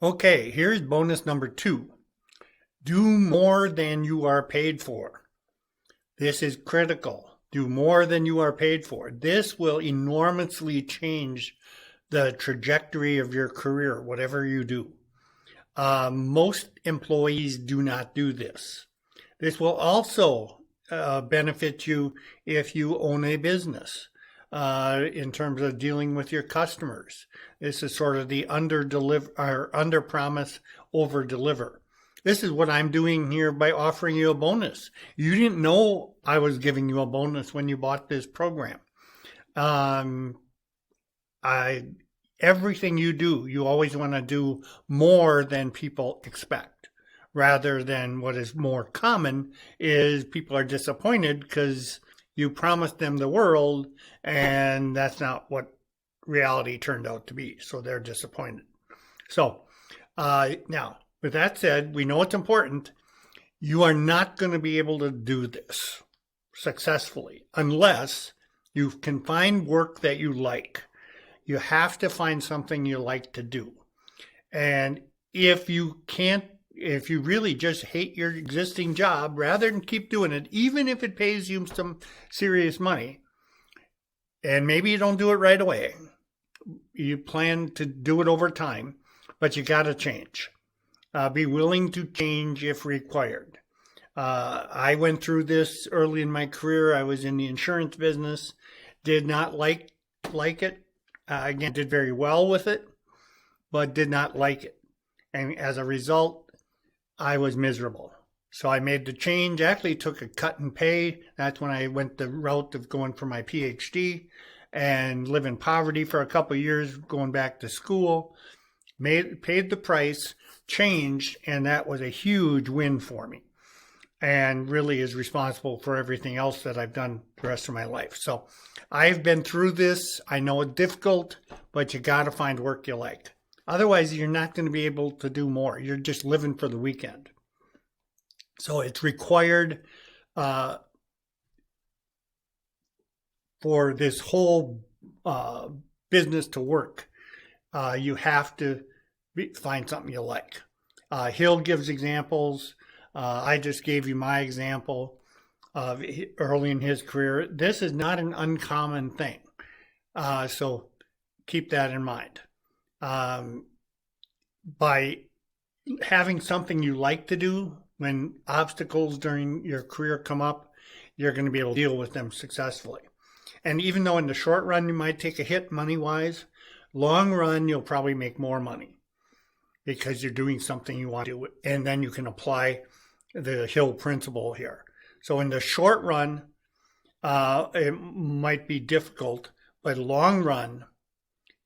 Okay, here's bonus number 2. Do more than you are paid for. This is critical. Do more than you are paid for. This will enormously change the trajectory of your career, whatever you do. Most employees do not do this. This will also benefit you if you own a business in terms of dealing with your customers. This is sort of the under promise, over deliver. This is what I'm doing here by offering you a bonus. You didn't know I was giving you a bonus when you bought this program. I Everything you do, you always want to do more than people expect, rather than what is more common is people are disappointed because you promised them the world and that's not what reality turned out to be. So they're disappointed. So now, with that said, we know it's important. You are not going to be able to do this successfully unless you can find work that you like. You have to find something you like to do. And if you really just hate your existing job, rather than keep doing it, even if it pays you some serious money, and maybe you don't do it right away, you plan to do it over time, but you got to change. Be willing to change if required. I went through this early in my career. I was in the insurance business, did not like it. Again, did very well with it, but did not like it. And as a result, I was miserable. So I made the change, actually took a cut in pay. That's when I went the route of going for my PhD and live in poverty for a couple of years, going back to school, paid the price, changed, and that was a huge win for me and really is responsible for everything else that I've done the rest of my life. So I've been through this. I know it's difficult, but you got to find work you like. Otherwise, you're not going to be able to do more. You're just living for the weekend. So it's required for this whole business to work. You have to find something you like. Hill gives examples. I just gave you my example of early in his career. This is not an uncommon thing. So keep that in mind. By having something you like to do, when obstacles during your career come up, you're going to be able to deal with them successfully. And even though in the short run you might take a hit money-wise, long run you'll probably make more money because you're doing something you want to do. And then you can apply the Hill principle here. So in the short run, it might be difficult, but long run,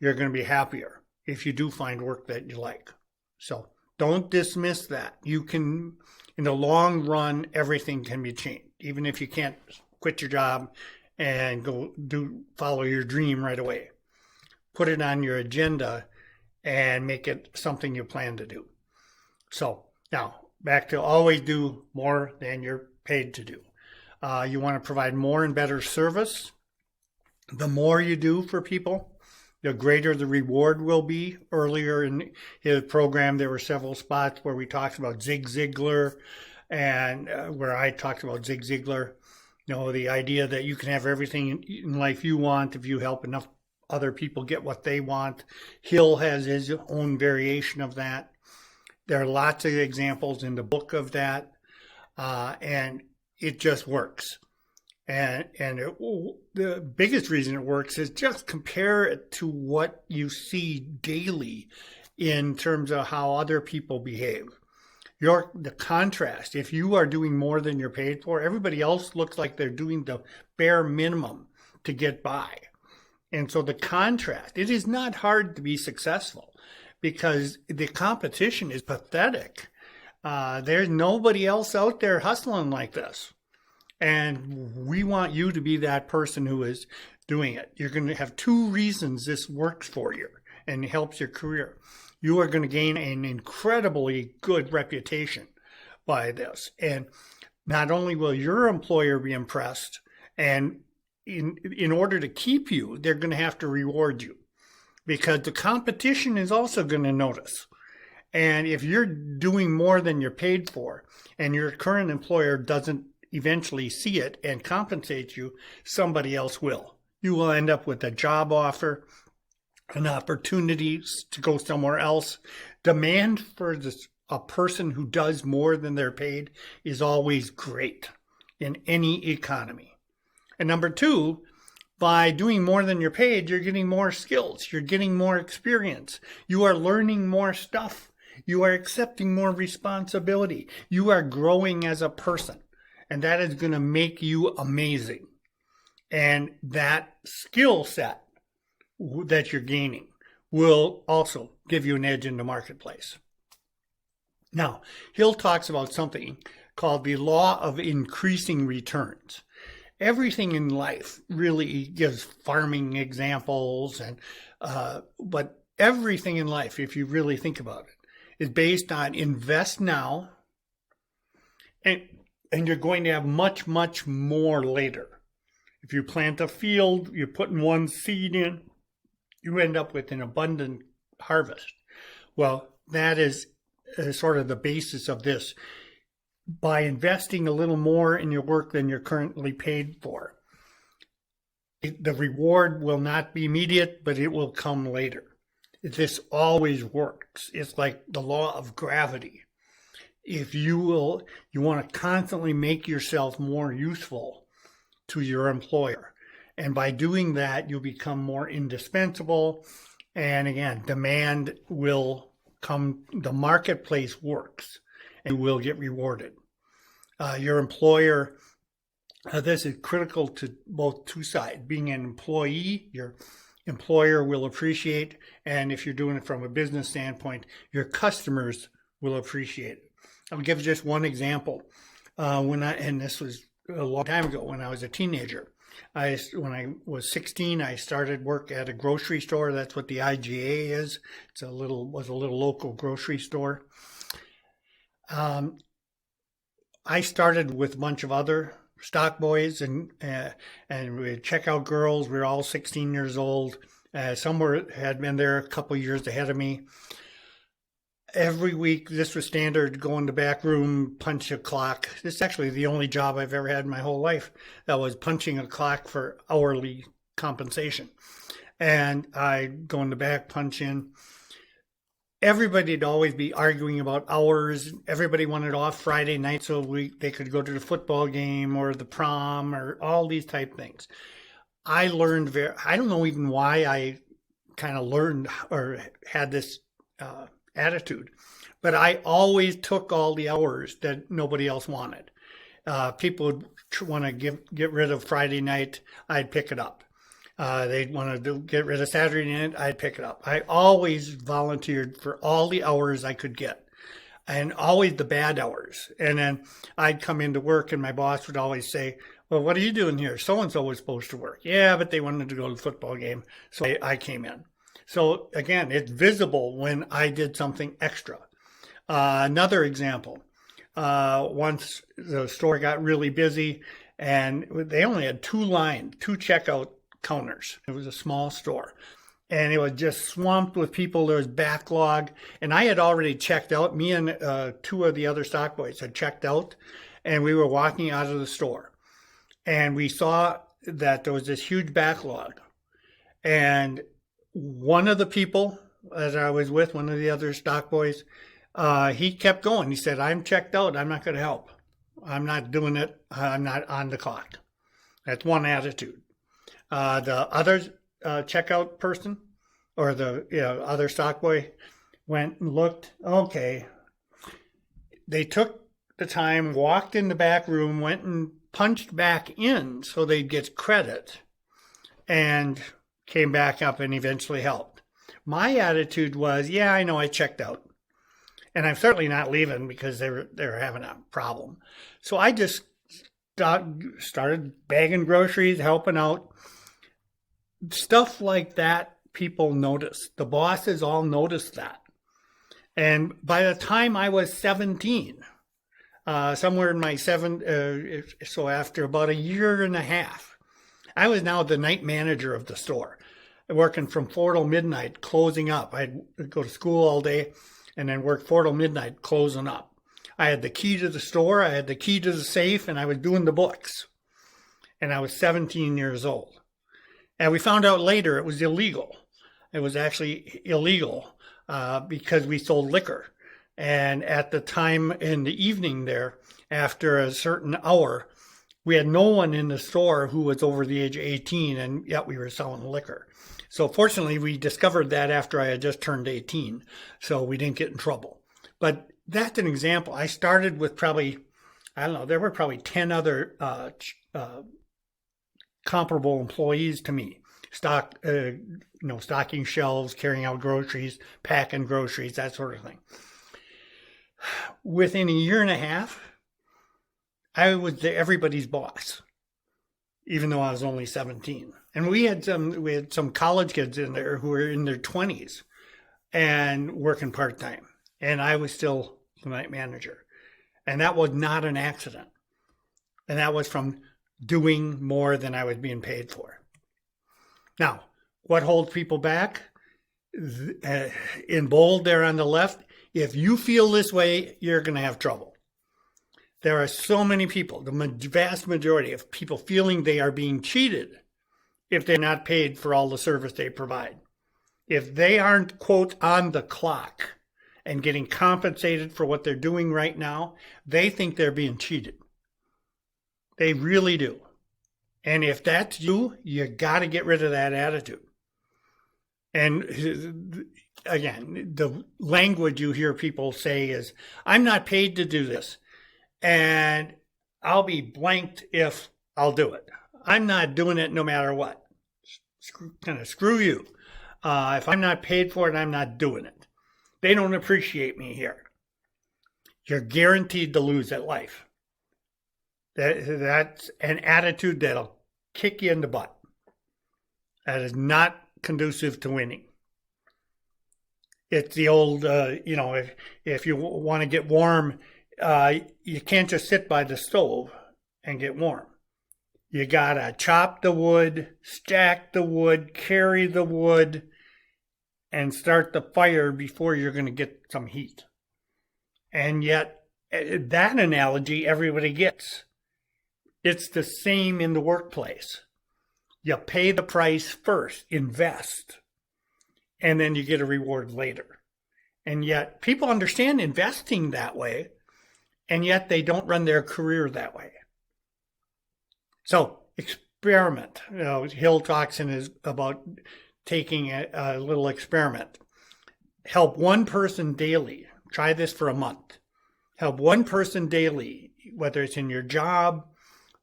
you're going to be happier if you do find work that you like. So don't dismiss that. You can, in the long run, everything can be changed. Even if you can't quit your job and go follow your dream right away. Put it on your agenda and make it something you plan to do. So now, back to always do more than you're paid to do. You want to provide more and better service. The more you do for people, the greater the reward will be. Earlier in his program, there were several spots where we talked about Zig Ziglar and where I talked about Zig Ziglar. You know, the idea that you can have everything in life you want if you help enough other people get what they want. Hill has his own variation of that. There are lots of examples in the book of that, and it just works. And the biggest reason it works is just compare it to what you see daily in terms of how other people behave. The contrast, if you are doing more than you're paid for, everybody else looks like they're doing the bare minimum to get by. And so the contrast, it is not hard to be successful because the competition is pathetic. There's nobody else out there hustling like this. And we want you to be that person who is doing it. You're going to have 2 reasons this works for you and helps your career. You are going to gain an incredibly good reputation by this. And not only will your employer be impressed, and in order to keep you, they're going to have to reward you because the competition is also going to notice. And if you're doing more than you're paid for and your current employer doesn't eventually see it and compensate you, somebody else will. You will end up with a job offer, an opportunity to go somewhere else. Demand for a person who does more than they're paid is always great in any economy. And number two, by doing more than you're paid, you're getting more skills. You're getting more experience. You are learning more stuff. You are accepting more responsibility. You are growing as a person. And that is going to make you amazing. And that skill set that you're gaining will also give you an edge in the marketplace. Now, Hill talks about something called the law of increasing returns. Everything in life really gives farming examples, but everything in life, if you really think about it, is based on invest now, and you're going to have much, much more later. If you plant a field, you're putting one seed in, you end up with an abundant harvest. Well, that is sort of the basis of this. By investing a little more in your work than you're currently paid for, the reward will not be immediate, but it will come later. This always works. It's like the law of gravity. If you want to constantly make yourself more useful to your employer. And by doing that, you'll become more indispensable. And again, demand will come, the marketplace works. And you will get rewarded. Your employer, this is critical to both two sides. Being an employee, your employer will appreciate, and if you're doing it from a business standpoint, your customers will appreciate it. I'll give just one example. And this was a long time ago when I was a teenager. When I was 16, I started work at a grocery store. That's what the IGA is. Was a little local grocery store. I started with a bunch of other stock boys and we checkout girls. We were all 16 years old. Some had been there a couple years ahead of me. Every week, this was standard, go in the back room, punch a clock. This is actually the only job I've ever had in my whole life that was punching a clock for hourly compensation. And I'd go in the back, punch in. Everybody'd always be arguing about hours. Everybody wanted off Friday night so they could go to the football game or the prom or all these type things. I learned I don't know even why I kind of learned or had this attitude, but I always took all the hours that nobody else wanted. People would want to get rid of Friday night, I'd pick it up. They'd want to get rid of Saturday night, I'd pick it up. I always volunteered for all the hours I could get, and always the bad hours. And then I'd come into work and my boss would always say, well, what are you doing here? So-and-so was supposed to work. Yeah, but they wanted to go to the football game, so I came in. So again, it's visible when I did something extra. Another example, once the store got really busy and they only had two checkout counters. It was a small store and it was just swamped with people. There was backlog and I had already checked out. Me and two of the other stock boys had checked out and we were walking out of the store and we saw that there was this huge backlog. And one of the people that I was with, one of the other stock boys, he kept going. He said, I'm checked out. I'm not going to help. I'm not doing it. I'm not on the clock. That's one attitude. The other checkout person or the other stock boy went and looked. Okay. They took the time, walked in the back room, went and punched back in so they'd get credit and came back up and eventually helped. My attitude was, yeah, I know I checked out. And I'm certainly not leaving because they're having a problem. So I just started bagging groceries, helping out. Stuff like that, people notice. The bosses all noticed that. And by the time I was 17, somewhere in my so after about a year and a half, I was now the night manager of the store, working from 4 till midnight, closing up. I'd go to school all day. and then worked 4 till midnight closing up. I had the key to the store, I had the key to the safe, and I was doing the books. And I was 17 years old. And we found out later it was illegal. It was actually illegal because we sold liquor. And at the time in the evening there, after a certain hour, we had no one in the store who was over the age of 18, and yet we were selling liquor. So fortunately, we discovered that after I had just turned 18, so we didn't get in trouble. But that's an example. I started with probably, I don't know, there were probably 10 other comparable employees to me. Stocking shelves, carrying out groceries, packing groceries, that sort of thing. Within a year and a half, I was everybody's boss, even though I was only 17. And we had some college kids in there who were in their 20s and working part-time. And I was still the night manager. And that was not an accident. And that was from doing more than I was being paid for. Now, what holds people back? In bold there on the left, if you feel this way, you're going to have trouble. There are so many people, the vast majority of people feeling they are being cheated if they're not paid for all the service they provide. If they aren't, quote, on the clock and getting compensated for what they're doing right now, they think they're being cheated. They really do. And if that's you, you got to get rid of that attitude. And again, the language you hear people say is, I'm not paid to do this, and I'll be blanked if I'll do it. I'm not doing it no matter what. Screw you. If I'm not paid for it, I'm not doing it. They don't appreciate me here. You're guaranteed to lose at life. That's an attitude that'll kick you in the butt. That is not conducive to winning. It's the old, if you want to get warm, you can't just sit by the stove and get warm. You gotta chop the wood, stack the wood, carry the wood, and start the fire before you're going to get some heat. And yet, that analogy everybody gets. It's the same in the workplace. You pay the price first, invest, and then you get a reward later. And yet, people understand investing that way, and yet they don't run their career that way. So, experiment. Hill talks about taking a little experiment. Help one person daily. Try this for a month. Help one person daily, whether it's in your job,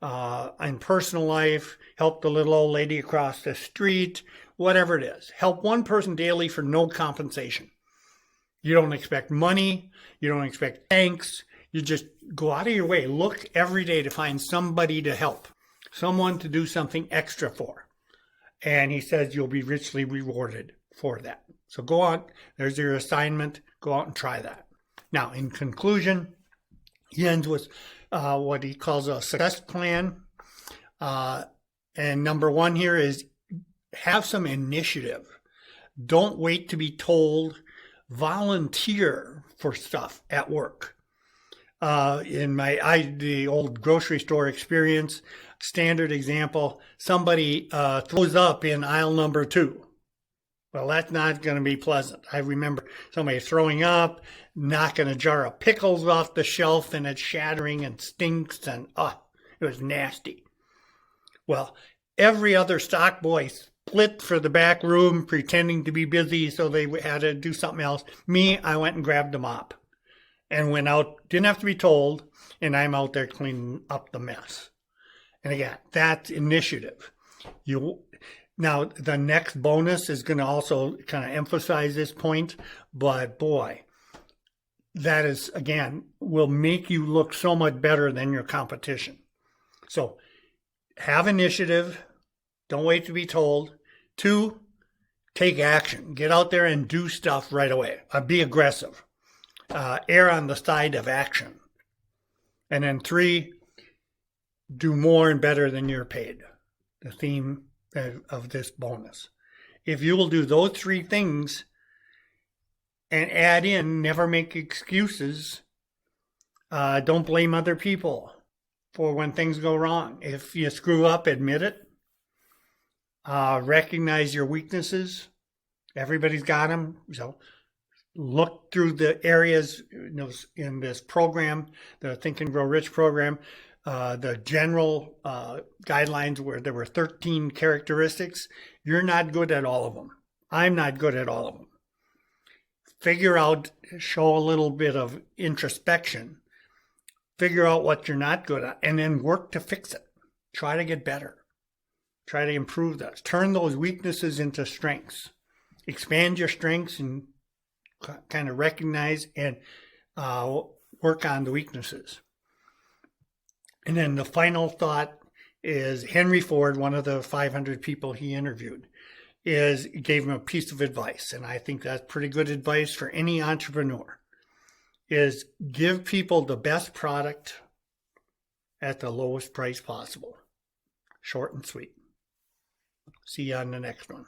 in personal life, help the little old lady across the street, whatever it is. Help one person daily for no compensation. You don't expect money. You don't expect thanks. You just go out of your way. Look every day to find somebody to help, someone to do something extra for. And he says you'll be richly rewarded for that. So go out. There's your assignment. Go out and try that. Now, in conclusion, he ends with what he calls a success plan. And number one here is have some initiative. Don't wait to be told. Volunteer for stuff at work. In the old grocery store experience, standard example, somebody throws up in aisle number 2. Well, that's not going to be pleasant. I remember somebody throwing up, knocking a jar of pickles off the shelf, and it's shattering and stinks, and it was nasty. Well, every other stock boy split for the back room, pretending to be busy, so they had to do something else. Me, I went and grabbed a mop and went out, didn't have to be told, and I'm out there cleaning up the mess. And again, that's initiative. Now, the next bonus is going to also kind of emphasize this point, but boy, that is, again, will make you look so much better than your competition. So have initiative. Don't wait to be told. 2, take action. Get out there and do stuff right away. Be aggressive. Err on the side of action. And then 3, do more and better than you're paid. The theme of this bonus. If you will do those 3 things, And add in, never make excuses. Don't blame other people for when things go wrong. If you screw up, admit it. Recognize your weaknesses. Everybody's got them. So look through the areas in this program, the Think and Grow Rich program, the general guidelines where there were 13 characteristics. You're not good at all of them. I'm not good at all of them. Figure out, show a little bit of introspection. Figure out what you're not good at, and then work to fix it. Try to get better. Try to improve those. Turn those weaknesses into strengths. Expand your strengths and kind of recognize and work on the weaknesses. And then the final thought is Henry Ford, one of the 500 people he interviewed, gave him a piece of advice, and I think that's pretty good advice for any entrepreneur, is give people the best product at the lowest price possible. Short and sweet. See you on the next one.